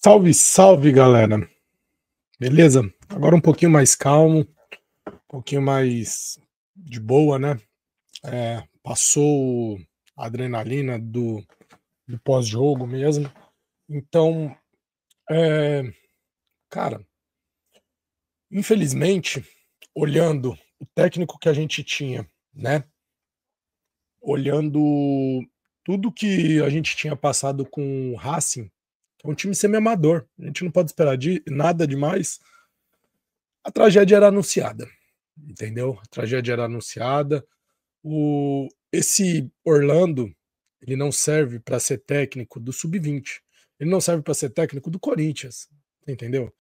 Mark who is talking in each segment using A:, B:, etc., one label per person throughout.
A: Salve, salve, galera. Beleza? Agora um pouquinho mais calmo, um pouquinho mais de boa, né? Passou a adrenalina do pós-jogo mesmo. Então, é, cara, infelizmente, olhando o técnico que a gente tinha, né? Olhando tudo que a gente tinha passado com o Racing, que é um time semi-amador, a gente não pode esperar nada demais. A tragédia era anunciada, entendeu? A tragédia era anunciada. Esse Orlando, ele não serve para ser técnico do sub-20. Ele não serve para ser técnico do Corinthians, entendeu?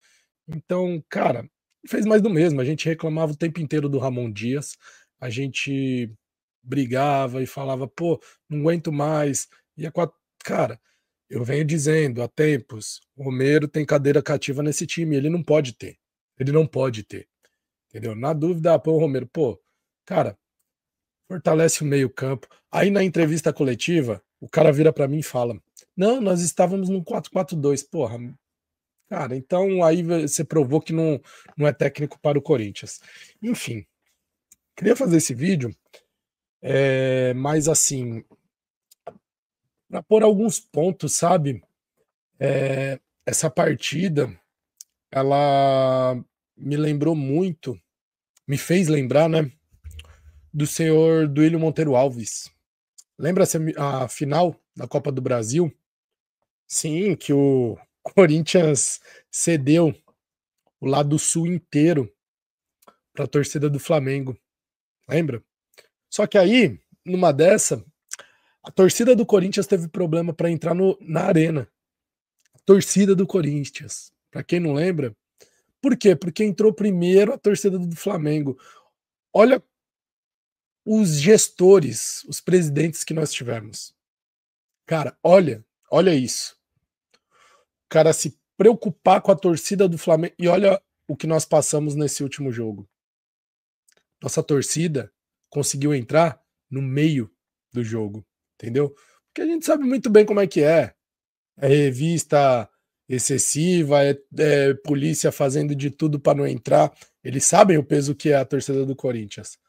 A: Então, cara, fez mais do mesmo. A gente reclamava o tempo inteiro do Ramon Dias. A gente brigava e falava, pô, não aguento mais. E a quatro... Cara, eu venho dizendo há tempos, o Romero tem cadeira cativa nesse time, ele não pode ter. Ele não pode ter, entendeu? Na dúvida, pô, o Romero, pô, cara, fortalece o meio-campo. Aí na entrevista coletiva, o cara vira para mim e fala: "Não, nós estávamos no 4-4-2". Porra, cara, então aí você provou que não é técnico para o Corinthians. Enfim, queria fazer esse vídeo, mas assim, para pôr alguns pontos, sabe? Essa partida, ela me lembrou muito, me fez lembrar, né, do senhor Duílio Monteiro Alves. Lembra a final da Copa do Brasil? Sim, que o Corinthians cedeu o lado sul inteiro para a torcida do Flamengo, lembra? Só que aí, numa dessa, a torcida do Corinthians teve problema para entrar na arena. A torcida do Corinthians. Para quem não lembra, por quê? Porque entrou primeiro a torcida do Flamengo. Olha os gestores, os presidentes que nós tivemos. Cara, olha isso. O cara se preocupar com a torcida do Flamengo. E olha o que nós passamos nesse último jogo. Nossa torcida conseguiu entrar no meio do jogo, entendeu? Porque a gente sabe muito bem como é que é. É revista excessiva, é polícia fazendo de tudo para não entrar. Eles sabem o peso que é a torcida do Corinthians.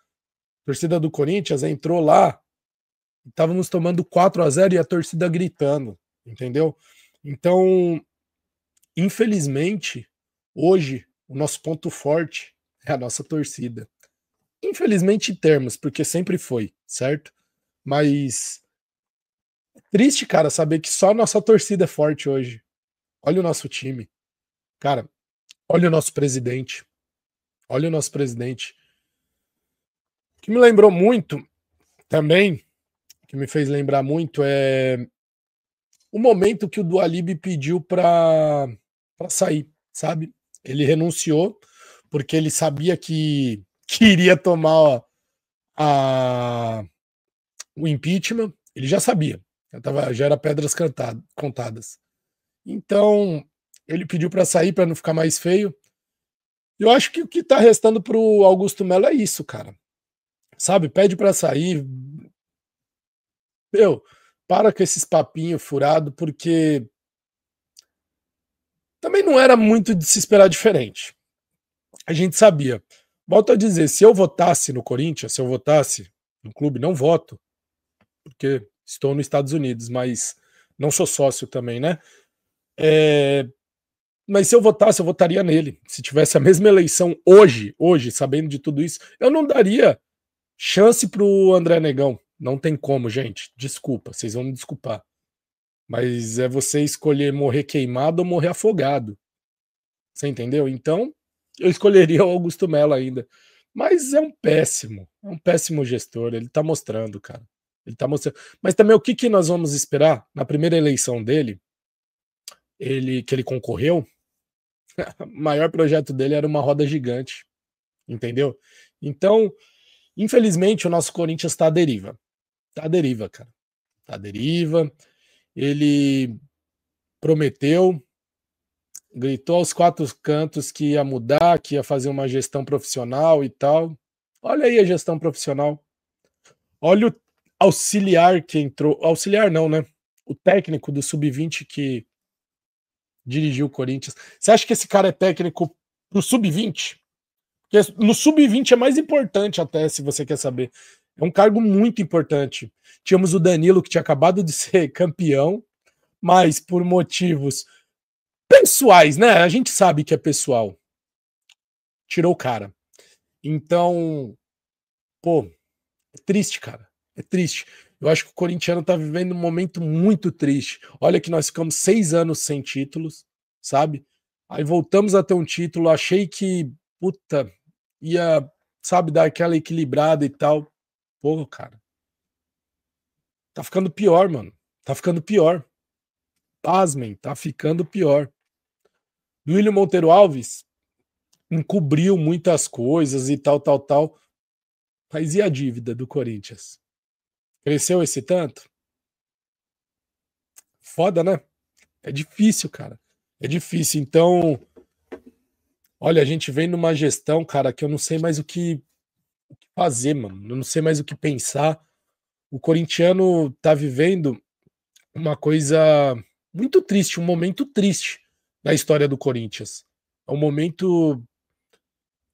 A: A torcida do Corinthians entrou lá, estávamos tomando 4-0 e a torcida gritando, entendeu? Então, infelizmente, hoje, o nosso ponto forte é a nossa torcida. Infelizmente em termos, porque sempre foi, certo? Mas triste, cara, saber que só a nossa torcida é forte hoje. Olha o nosso time. Cara, olha o nosso presidente. Olha o nosso presidente. O que me lembrou muito também, que me fez lembrar muito, é o momento que o Dualib pediu para sair, sabe? Ele renunciou porque ele sabia que iria tomar o impeachment. Ele já sabia, já era pedras contadas. Então, ele pediu para sair para não ficar mais feio. Eu acho que o que tá restando pro Augusto Melo é isso, cara. Sabe? Pede para sair. Meu, para com esses papinhos furado, porque também não era muito de se esperar diferente. A gente sabia. Volto a dizer, se eu votasse no Corinthians, se eu votasse no clube, não voto, porque estou nos Estados Unidos, mas não sou sócio também, né? Mas se eu votasse, eu votaria nele. Se tivesse a mesma eleição hoje, sabendo de tudo isso, eu não daria chance pro André Negão. Não tem como, gente. Desculpa, vocês vão me desculpar. Mas é você escolher morrer queimado ou morrer afogado. Você entendeu? Então, eu escolheria o Augusto Melo ainda. Mas é um péssimo gestor. Ele tá mostrando, cara. Ele tá mostrando. Mas também o que nós vamos esperar na primeira eleição dele, que ele concorreu, o maior projeto dele era uma roda gigante, entendeu? Então, infelizmente, o nosso Corinthians está à deriva. Tá à deriva, cara. Tá à deriva. Ele prometeu, gritou aos quatro cantos que ia mudar, que ia fazer uma gestão profissional e tal. Olha aí a gestão profissional. Olha o auxiliar que entrou. Auxiliar não, né? O técnico do sub-20 que dirigir o Corinthians. Você acha que esse cara é técnico pro sub-20? Porque no sub-20 é mais importante até, se você quer saber. É um cargo muito importante. Tínhamos o Danilo, que tinha acabado de ser campeão, mas por motivos pessoais, né? A gente sabe que é pessoal. Tirou o cara. Então, pô, é triste, cara. É triste. Eu acho que o corintiano tá vivendo um momento muito triste. Olha que nós ficamos 6 anos sem títulos, sabe? Aí voltamos a ter um título, achei que, puta, ia, sabe, dar aquela equilibrada e tal. Pô, cara, tá ficando pior, mano. Tá ficando pior. Pasmem, tá ficando pior. William Monteiro Alves encobriu muitas coisas e tal, tal, tal. Mas e a dívida do Corinthians? Cresceu esse tanto? Foda, né? É difícil, cara. É difícil. Então, olha, a gente vem numa gestão, cara, que eu não sei mais o que fazer, mano. Eu não sei mais o que pensar. O corintiano tá vivendo uma coisa muito triste, um momento triste na história do Corinthians. É um momento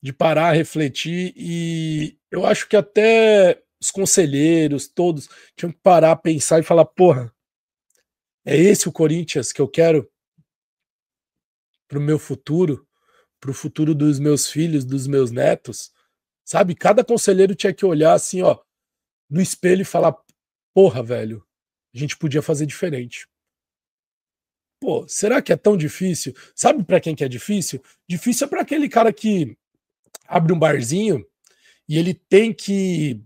A: de parar, refletir e eu acho que até os conselheiros, todos, tinham que parar, pensar e falar, porra, é esse o Corinthians que eu quero pro meu futuro, pro futuro dos meus filhos, dos meus netos? Sabe? Cada conselheiro tinha que olhar assim, ó, no espelho e falar, porra, velho, a gente podia fazer diferente. Pô, será que é tão difícil? Sabe para quem que é difícil? Difícil é para aquele cara que abre um barzinho e ele tem que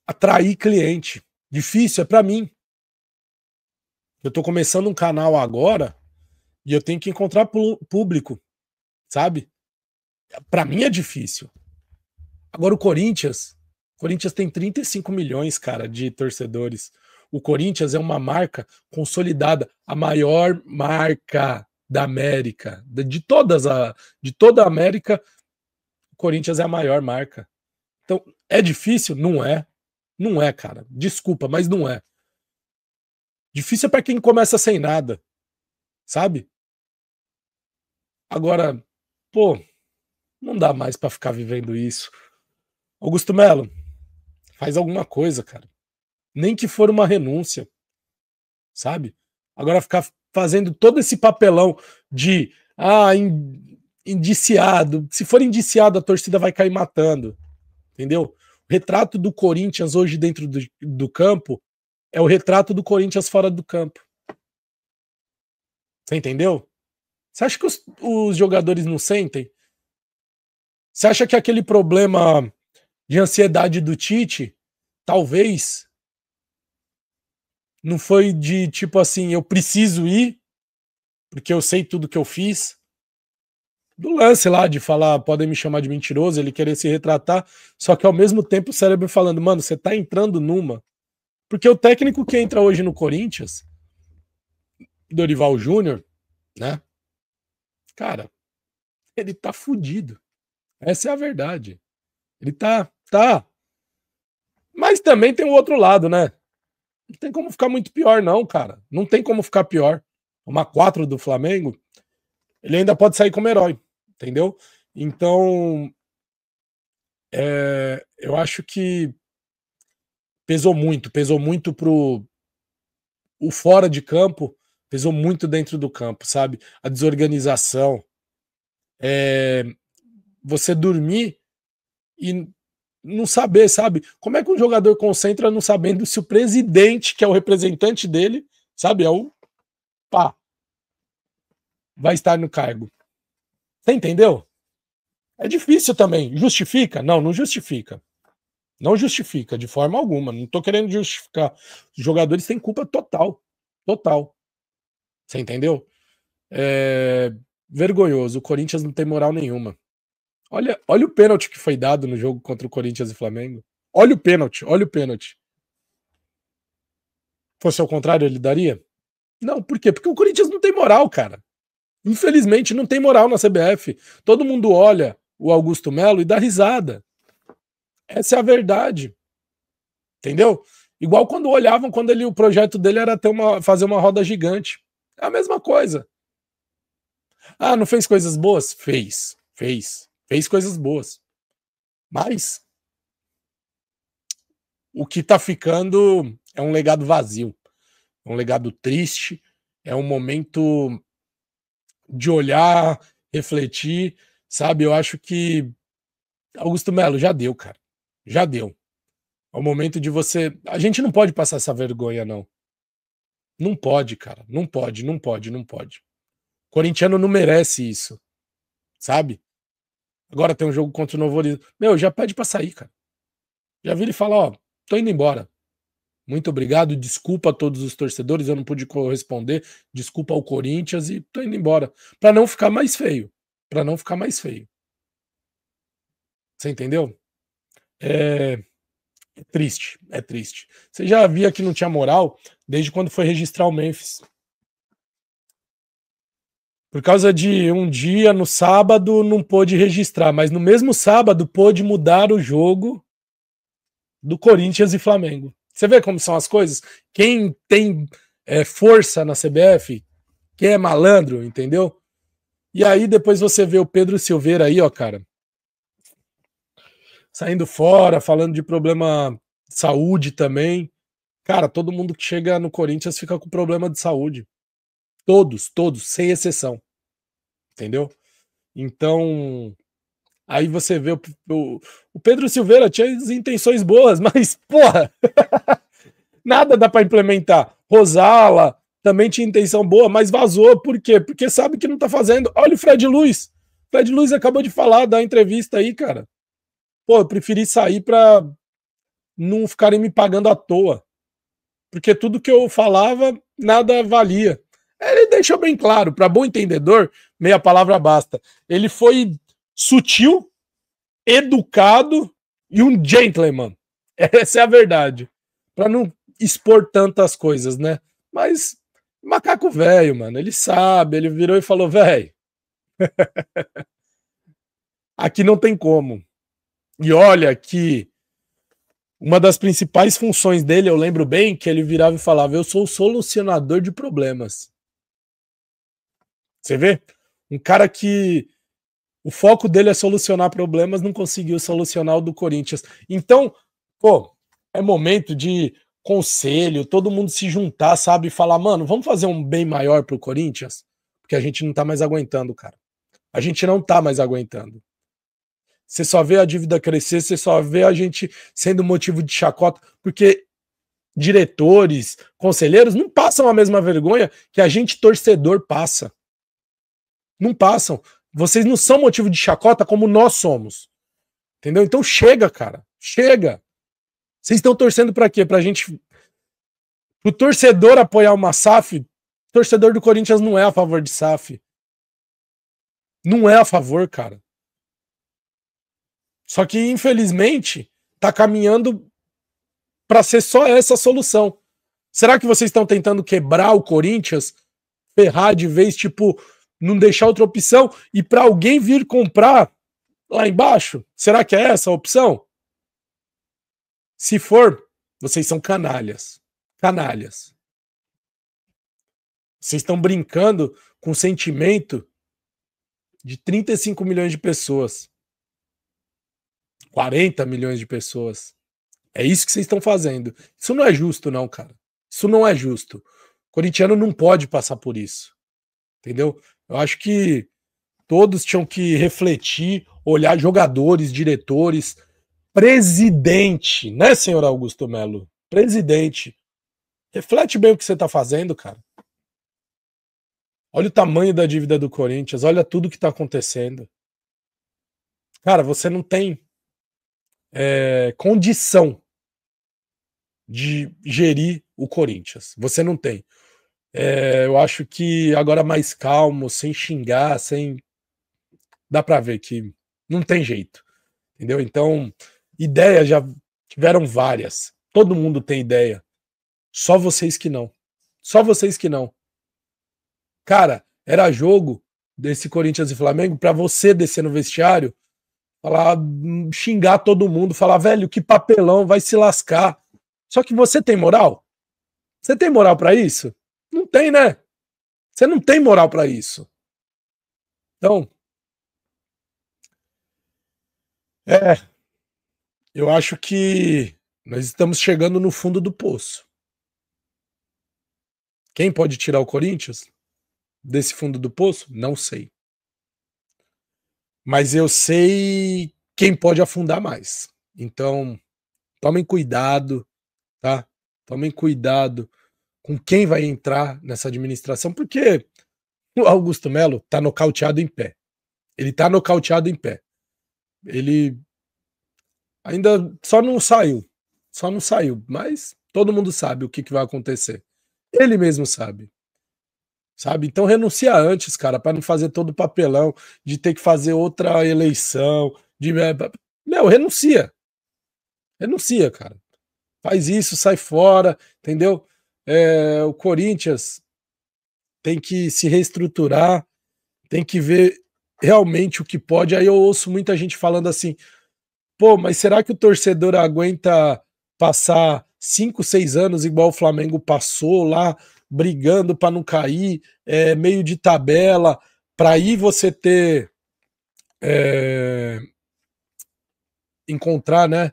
A: atrair cliente. Difícil é para mim. Eu tô começando um canal agora e eu tenho que encontrar público, sabe? Para mim é difícil. Agora o Corinthians tem 35 milhões, cara, de torcedores. O Corinthians é uma marca consolidada, a maior marca da América, de toda a América, o Corinthians é a maior marca. Então, é difícil? Não é. Não é, cara. Desculpa, mas não é. Difícil é para quem começa sem nada, sabe? Agora, pô, não dá mais para ficar vivendo isso. Augusto Melo, faz alguma coisa, cara. Nem que for uma renúncia, sabe? Agora ficar fazendo todo esse papelão de indiciado. Se for indiciado, a torcida vai cair matando. Entendeu? O retrato do Corinthians hoje dentro do campo é o retrato do Corinthians fora do campo. Você entendeu? Você acha que os jogadores não sentem? Você acha que aquele problema de ansiedade do Tite, talvez, não foi de tipo assim, eu preciso ir, porque eu sei tudo que eu fiz? Do lance lá de falar, podem me chamar de mentiroso, ele querer se retratar, só que ao mesmo tempo o cérebro falando, mano, você tá entrando numa. Porque o técnico que entra hoje no Corinthians, Dorival Júnior, né? Cara, ele tá fudido. Essa é a verdade. Ele tá. Mas também tem o outro lado, né? Não tem como ficar muito pior, não, cara. Não tem como ficar pior. Uma 4 do Flamengo, ele ainda pode sair como herói, entendeu? Então, eu acho que pesou muito pro o fora de campo, pesou muito dentro do campo, sabe? A desorganização, você dormir e não saber, sabe? Como é que um jogador concentra não sabendo se o presidente, que é o representante dele, sabe? É o pá, vai estar no cargo. Você entendeu? É difícil também. Justifica? Não, não justifica. Não justifica de forma alguma. Não tô querendo justificar. Os jogadores têm culpa total. Total. Você entendeu? É vergonhoso. O Corinthians não tem moral nenhuma. Olha o pênalti que foi dado no jogo contra o Corinthians e Flamengo. Olha o pênalti, olha o pênalti. Fosse ao contrário, ele daria? Não, por quê? Porque o Corinthians não tem moral, cara. Infelizmente, não tem moral na CBF. Todo mundo olha o Augusto Melo e dá risada. Essa é a verdade. Entendeu? Igual quando olhavam, quando o projeto dele era fazer uma roda gigante. É a mesma coisa. Ah, não fez coisas boas? Fez. Fez coisas boas. Mas o que tá ficando é um legado vazio. É um legado triste. É um momento de olhar, refletir, sabe? Eu acho que Augusto Melo já deu, cara. Já deu. É o momento de você. A gente não pode passar essa vergonha, não. Não pode, cara. Não pode, não pode, não pode. O corintiano não merece isso, sabe? Agora tem um jogo contra o Novo Horizonte. Meu, já pede pra sair, cara. Já vira e fala, ó, tô indo embora. Muito obrigado, desculpa a todos os torcedores, eu não pude corresponder, desculpa ao Corinthians e tô indo embora. Pra não ficar mais feio. Pra não ficar mais feio. Você entendeu? É, é triste, é triste. Você já via que não tinha moral desde quando foi registrar o Memphis. Por causa de um dia, no sábado, não pôde registrar, mas no mesmo sábado pôde mudar o jogo do Corinthians e Flamengo. Você vê como são as coisas? Quem tem força na CBF, quem é malandro, entendeu? E aí depois você vê o Pedro Silveira aí, ó, cara, saindo fora, falando de problema de saúde também. Cara, todo mundo que chega no Corinthians fica com problema de saúde. Todos, sem exceção. Entendeu? Então, aí você vê o Pedro Silveira tinha as intenções boas, mas, porra, nada dá para implementar. Rosala também tinha intenção boa, mas vazou. Por quê? Porque sabe que não tá fazendo. Olha o Fred Luiz. Fred Luiz acabou de falar, da entrevista aí, cara. Pô, eu preferi sair pra não ficarem me pagando à toa. Porque tudo que eu falava, nada valia. Ele deixou bem claro, para bom entendedor, meia palavra basta. Ele foi sutil, educado e um gentleman. Essa é a verdade. Para não expor tantas coisas, né? Mas macaco velho, mano, ele sabe, ele virou e falou, velho, aqui não tem como. E olha que uma das principais funções dele, eu lembro bem, que ele virava e falava, eu sou o solucionador de problemas. Você vê? Um cara que o foco dele é solucionar problemas, não conseguiu solucionar o do Corinthians. Então, pô, é momento de conselho, todo mundo se juntar, sabe? E falar, mano, vamos fazer um bem maior pro Corinthians? Porque a gente não tá mais aguentando, cara. A gente não tá mais aguentando. Você só vê a dívida crescer, você só vê a gente sendo motivo de chacota, porque diretores, conselheiros não passam a mesma vergonha que a gente torcedor passa. Não passam. Vocês não são motivo de chacota como nós somos. Entendeu? Então chega, cara. Chega. Vocês estão torcendo pra quê? Pra gente. Pro torcedor apoiar uma SAF. O torcedor do Corinthians não é a favor de SAF. Não é a favor, cara. Só que, infelizmente, tá caminhando pra ser só essa a solução. Será que vocês estão tentando quebrar o Corinthians? Ferrar de vez, tipo, não deixar outra opção e para alguém vir comprar lá embaixo? Será que é essa a opção? Se for, vocês são canalhas. Canalhas. Vocês estão brincando com o sentimento de 35 milhões de pessoas. 40 milhões de pessoas. É isso que vocês estão fazendo. Isso não é justo, não, cara. Isso não é justo. O corintiano não pode passar por isso. Entendeu? Eu acho que todos tinham que refletir, olhar jogadores, diretores, presidente, né, senhor Augusto Melo? Presidente. Reflete bem o que você tá fazendo, cara. Olha o tamanho da dívida do Corinthians, olha tudo que tá acontecendo. Cara, você não tem condição de gerir o Corinthians. Você não tem. Eu acho que agora mais calmo, sem xingar, sem. Dá pra ver que não tem jeito. Entendeu? Então, ideias já tiveram várias. Todo mundo tem ideia. Só vocês que não. Só vocês que não. Cara, era jogo desse Corinthians e Flamengo pra você descer no vestiário, falar, xingar todo mundo, falar, velho, que papelão, vai se lascar. Só que você tem moral? Você tem moral pra isso? Não tem, né? Você não tem moral para isso. Então, eu acho que nós estamos chegando no fundo do poço. Quem pode tirar o Corinthians desse fundo do poço? Não sei. Mas eu sei quem pode afundar mais. Então, tomem cuidado, tá? Tomem cuidado com quem vai entrar nessa administração, porque o Augusto Melo tá nocauteado em pé. Ele tá nocauteado em pé. Ele ainda só não saiu, mas todo mundo sabe o que vai acontecer. Ele mesmo sabe. Sabe? Então renuncia antes, cara, para não fazer todo o papelão de ter que fazer outra eleição, de meu, renuncia. Renuncia, cara. Faz isso, sai fora, entendeu? O Corinthians tem que se reestruturar, tem que ver realmente o que pode. Aí eu ouço muita gente falando assim: pô, mas será que o torcedor aguenta passar 5, 6 anos igual o Flamengo passou lá, brigando para não cair, meio de tabela, para aí você ter encontrar, né,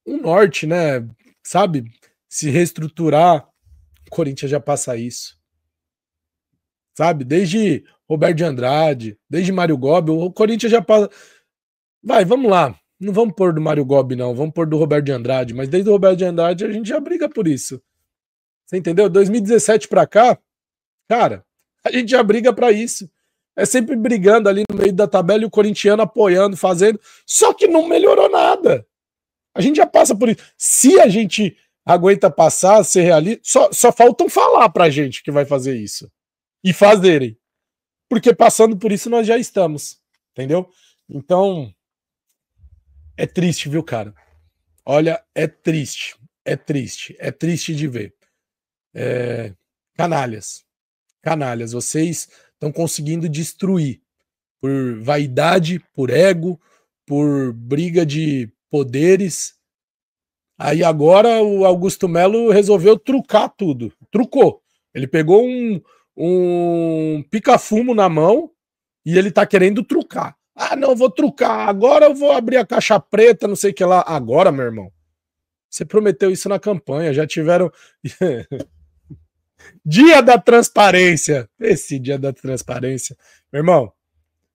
A: um norte, né, sabe, se reestruturar. O Corinthians já passa isso, sabe? Desde Roberto de Andrade, desde Mário Gobi, o Corinthians já passa. Vai, vamos lá. Não vamos pôr do Mário Gobi, não. Vamos pôr do Roberto de Andrade. Mas desde o Roberto de Andrade a gente já briga por isso. Você entendeu? 2017 pra cá, cara, a gente já briga pra isso. É sempre brigando ali no meio da tabela e o corintiano apoiando, fazendo. Só que não melhorou nada. A gente já passa por isso. Se a gente aguenta passar, ser realista, só faltam falar pra gente que vai fazer isso. E fazerem. Porque passando por isso nós já estamos. Entendeu? Então, é triste, viu, cara? Olha, é triste. É triste. É triste de ver. Canalhas. Canalhas. Vocês estão conseguindo destruir por vaidade, por ego, por briga de poderes. Aí agora o Augusto Melo resolveu trucar tudo. Trucou. Ele pegou um pica-fumo na mão e ele tá querendo trucar. Ah, não, vou trucar. Agora eu vou abrir a caixa preta, não sei o que lá. Agora, meu irmão. Você prometeu isso na campanha. Já tiveram. Dia da transparência. Esse dia da transparência. Meu irmão,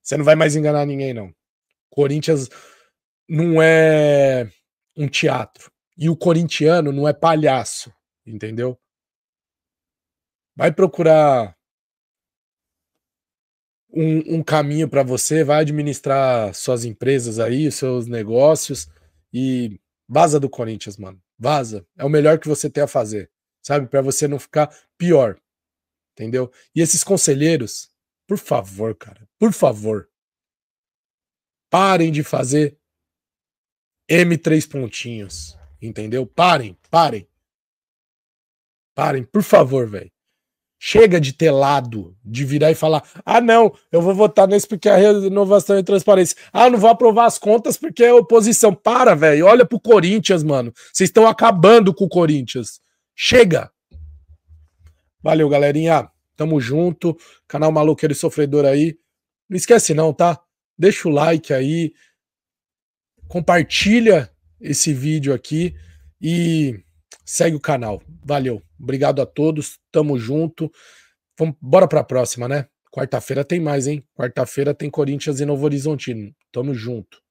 A: você não vai mais enganar ninguém, não. Corinthians não é um teatro. E o corintiano não é palhaço. Entendeu? Vai procurar um caminho para você, vai administrar suas empresas aí, seus negócios e vaza do Corinthians, mano. Vaza. É o melhor que você tem a fazer, sabe? Para você não ficar pior, entendeu? E esses conselheiros, por favor, cara, por favor, parem de fazer M3 pontinhos, entendeu? Parem, parem. Parem, por favor, velho. Chega de ter lado, de virar e falar: ah, não, eu vou votar nesse porque é renovação e transparência. Ah, não vou aprovar as contas porque é oposição. Para, velho. Olha pro Corinthians, mano. Vocês estão acabando com o Corinthians. Chega. Valeu, galerinha. Tamo junto. Canal Maloqueiro e Sofredor aí. Não esquece, não, tá? Deixa o like aí. Compartilha esse vídeo aqui e segue o canal. Valeu. Obrigado a todos. Tamo junto. Bora pra próxima, né? Quarta-feira tem mais, hein? Quarta-feira tem Corinthians e Novo Horizontino. Tamo junto.